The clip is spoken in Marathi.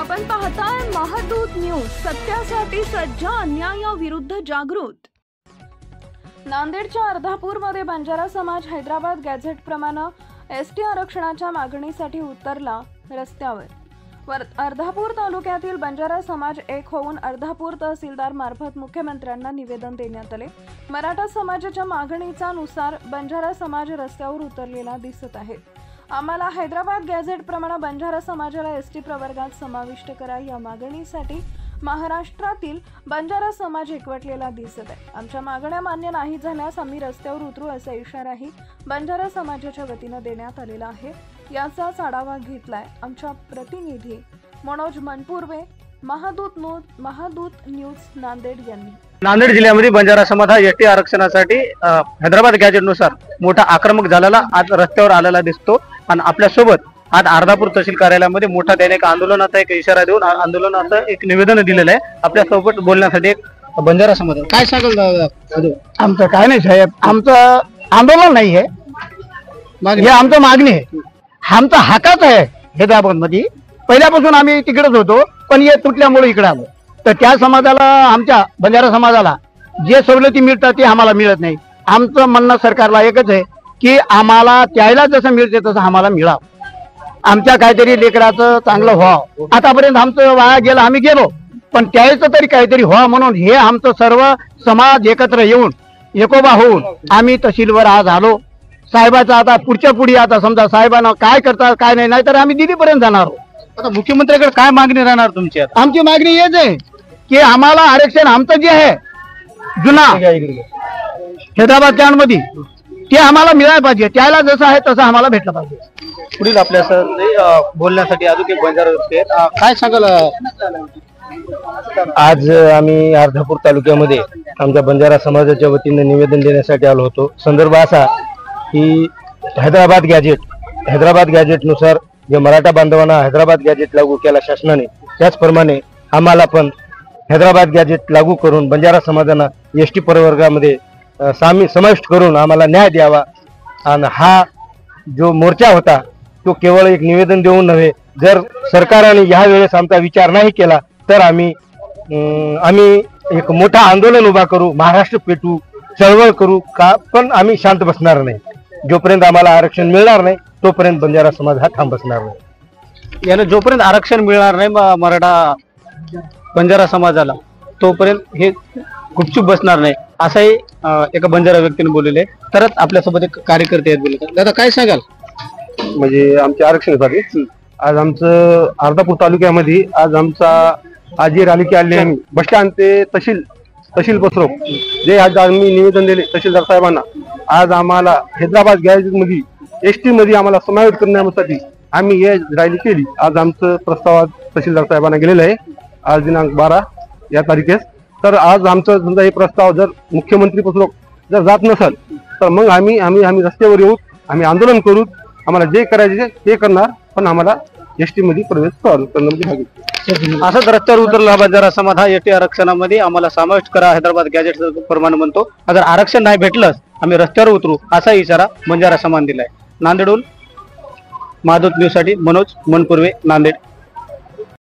आपण पाहताय महादूत न्यूज, सत्यासाठी सज्ज, अन्यायाविरुद्ध जागृत। नांदेडच्या अर्धापूरमध्ये बंजारा समाज हैदराबाद गॅझेट प्रमाणे एसटी आरक्षणाच्या मागणीसाठी उतरला रस्त्यावर। अर्धापूर तालुक्यातील बंजारा समाज एक होऊन अर्धापूर तहसीलदार मार्फत मुख्यमंत्र्यांना निवेदन देण्यात आले। मराठा समाजाच्या मागणीचा नुसार बंजारा समाज रस्त्यावर उतरलेला दिसत आहे। आम्हाला हैदराबाद गॅझेट प्रमाणे बंजारा समाजाला एसटी प्रवर्गात समाविष्ट करा या मागणीसाठी महाराष्ट्रातील बंजारा समाज एकवटलेला दिसत आहे। आमच्या मागण्या मान्य नाही झाल्यास आम्ही रस्त्यावर उतरू असा इशाराही बंजारा समाजाच्या वतीने देण्यात आलेला आहे। याचाच आढावा घेतलाय आमच्या प्रतिनिधी मनोज मनपुर्वे, महादूत न्यूज नांदेड यांनी। नांदेड जिल्ह्यामध्ये बंजारा समाज हा एसटी आरक्षणासाठी हैदराबाद गॅझेट नुसार मोठा आक्रमक झालेला आज रस्त्यावर आलेला दिसतो आणि आपल्या सोबत आज अर्धापूर तहसील कार्यालयामध्ये मोठा दैनिक आंदोलनाचा एक इशारा देऊन आंदोलनाचं एक निवेदन दिलेलं आहे। आपल्या सोबत बोलण्यासाठी एक बंजारा समाज काय सांगाल दादा? आमचं काय नाही साहेब, आमचं आंदोलन नाही आहे, हे आमचं मागणी आहे, आमचा हक्काच आहे। हैदराबाद मध्ये पहिल्यापासून आम्ही तिकडेच होतो, पण हे तुटल्यामुळे इकडे आलो। तर त्या समाजाला, आमच्या बंजारा समाजाला जे सवलती मिळतात ते आम्हाला मिळत नाही। आमचं म्हणणं सरकारला एकच आहे की आम्हाला त्याला जसं मिळते तसं आम्हाला मिळावं, आमच्या काहीतरी लेकराचं चांगलं व्हावं। आतापर्यंत आमचं वाया गेलं, आम्ही गेलो, पण त्याचं तरी काहीतरी व्हावं म्हणून हे आमचं सर्व समाज एकत्र येऊन एकोबा होऊन आम्ही तहसीलवर आज आलो। साहेबाचं आता पुढच्या पुढे आता समजा साहेबांना काय करतात काय नाही, नाहीतर आम्ही दिल्लीपर्यंत जाणार। आता मुख्यमंत्र्यांकडे काय मागणी राहणार तुमची? आमची मागणी हेच आहे की आम्हाला आरक्षण आमचं जे आहे जुना हैदराबाद मध्ये ते आम्हाला मिळायला पाहिजे, त्याला जसं आहे तसं आम्हाला भेटलं पाहिजे। पुढील आपल्या बोलण्यासाठी अजून एक बंजारा काय सांगाल? आज आम्ही अर्धापूर तालुक्यामध्ये आमच्या बंजारा समाजाच्या वतीने निवेदन देण्यासाठी आलो होतो। संदर्भ असा की हैदराबाद गॅझेट नुसार जे मराठा बांधवांना हैदराबाद गॅझेट लागू केला शासनाने, त्याचप्रमाणे आम्हाला पण हैदराबाद गॅझेट लागू करून बंजारा समाजांना एसटी प्रवर्गामध्ये समाविष्ट करून आम्हाला न्याय द्यावा। आणि हा जो मोर्चा होता तो केवळ एक निवेदन देऊन नव्हे, जर सरकारने ह्या वेळेस आमचा विचार नाही केला तर आम्ही एक मोठा आंदोलन उभा करू, महाराष्ट्र पेटू, चळवळ करू का, पण आम्ही शांत बसणार नाही। जोपर्यंत आम्हाला आरक्षण मिळणार नाही तोपर्यंत बंजारा समाज हा थांब बसणार नाही। याने जोपर्यंत आरक्षण मिळणार नाही मराठा बंजारा समाजाला, तोपर्यंत हे गुपचूप बसणार नाही असंही एका बंजारा व्यक्तीने बोललेले। तरच आपल्यासोबत एक कार्यकर्ते आहेत बोलले। दादा काय सांगाल? म्हणजे आमच्या आरक्षणासाठी आज आमचं अर्धापूर तालुक्यामध्ये आज ही रॅली केली आहे। बस स्टँड ते तहसील पसरो जे आज आम्ही निवेदन दिले तहसीलदार साहेबांना, आज आम्हाला हैदराबाद गॅझेट मध्ये एसटी मध्ये आम्हाला समाविष्ट करण्यासाठी आम्ही हे रॅली केली। आज आमचं प्रस्ताव तहसीलदार साहेबांना गेलेलं आहे आज दिनांक 12 या तारखेस। तर आज आमचं समजा हे प्रस्ताव जर मुख्यमंत्री पसरो जर जात नसेल तर मग आम्ही रस्त्यावर येऊ, आम्ही आंदोलन करू, आम्हाला जे करायचे ते करणार, पण आम्हाला एसटी मध्ये प्रवेश करणं। असंच रस्त्यावर उतरला बंजारा समाज हा एसटी आरक्षणामध्ये आम्हाला समाविष्ट करा हैदराबाद गॅझेट प्रमाणे म्हणतो। अगर आरक्षण नाही भेटलंच आम्ही रस्त्यावर उतरू असा इशारा बंजारा समाज दिलाय। नांदेडहून महादूत न्यूज साठी मनोज मनपुर्वे, नांदेड।